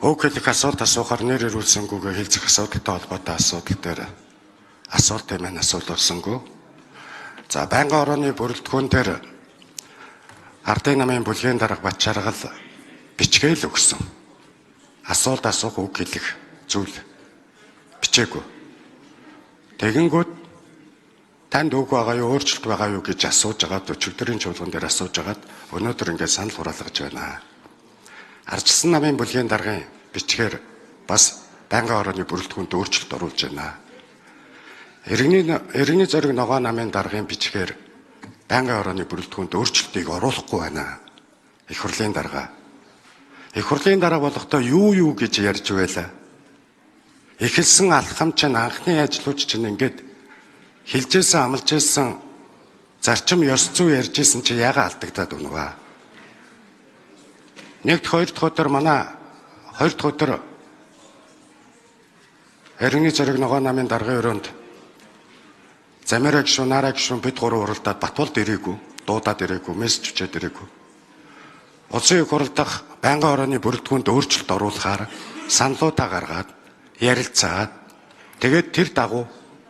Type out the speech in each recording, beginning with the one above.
Өг хэлэх асуулт асуухаар нэр ирүүлсэнгүйгээ хэлцэх асуудалтай холбоотой асуудал дээр асуултын маань асуулсангүй. За байнгын орооны бүрэлдэхүүн дээр ардын намын бүлгийн дарга Батчаргал бичгээл өгсөн. Асуулт асуух үг хэлэх зүйл бичээгүй. Тэгэнгүүт танд үг байгаа юу, өөрчлөлт байгаа юу гэж асууж агаад өчигдрийн чуулган дээр асууж агаад өнөөдөр ингээд санал хураалгаж байна. Ардчилсан намын бүлгийн даргын бичгээр бас байнгын орооны бүрэлдэхүүнд өөрчлөлт оруулж байна. Иргэний зориг ногоо намын даргын бичгээр байнгын орооны бүрэлдэхүүнд өөрчлөлтийг оруулахгүй байна. Их хурлын дарга. Их хурлын дарга болохдоо юу гэж ярьж байлаа. Эхэлсэн алхам чинь анхны ажлууч чинь ингээд хилжсэн амлажсэн зарчим ёс зүй ярьжсэн чи яга алдагдаад унваа. Нэгд хоёр дахь өдөр манай хоёр дахь өдөр Иргэний зориг ногоо намын даргын өрөөнд замираа гишүүн, нараа гишүүн бид гурав уралдаад Батболд ирээгүй, дуудаад ирээгүй, мессеж өчөөд ирээгүй. Улсын их хурл дахь байнгын орооны бүрэлдэхүүнд өөрчлөлт оруулахаар саналуудаа гаргаад ярилцаад тэгээд тэр дагуу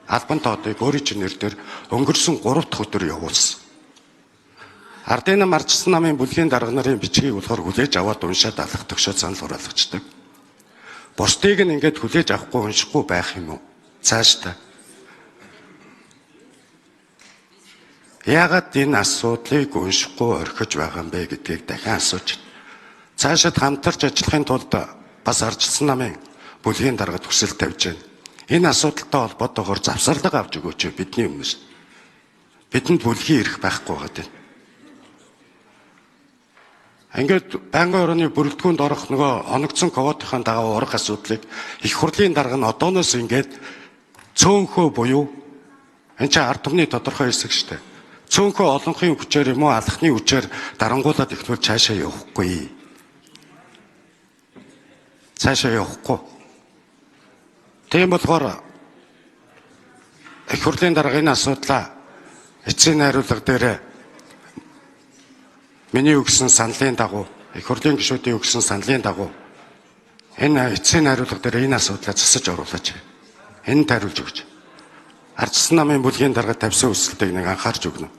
албан тоодыг өөрийн чинь нэрээр өнгөрсөн 3 дахь өдөр явуулсан. Ардын нам ардчилсан намын бүлгийн дарга нарын бичгийг болохоор хүлээж аваад уншаад алах төгшөө санал хураалгачдаг. Бусдыг нь ингээд хүлээж авахгүй уншихгүй байх юм уу? Цаашдаа. Яагаад энэ асуудлыг уншихгүй орхиж байгаа юм бэ гэдгийг дахин асууж. Цаашид хамтарч ажиллахын тулд бас ардчилсан намын бүлгийн дарга төсөл тавьж байна. Энэ асуудалтай холбоотойгоор завсарлага авч өгөөч бидний өмнөөс. Бидэнд бүлгийн эрх байхгүй байгаа юм. Ингээд байнгын орооны бүрэлдэхүүнд орох нөгөө оногдсон ковотын дагуу урах асуудлыг их хурлын дарга нь одооноос ингээд цөөнхөө буюу энэ чинь ард түмний тодорхой хэсэг шүү дээ. Цөөнхөө олонхын хүчээр юм уу алхны хүчээр дарангуулаад ихнүүл цаашаа явахгүй. Цаашаа явахгүй. Тийм болохоор их хурлын дарга энэ асуудлаа эцсийн найруулга дээр миний өгсөн саналын дагуу их хурлын гишүүдийн өгсөн саналын дагуу энэ эцсийн найруулга дээр энэ асуудлаа засаж оруулаач. Энэ тариулж өгч. Ардчилсан намын бүлгийн дарга тавьсан өсөлтийг нэг анхаарч өгнө.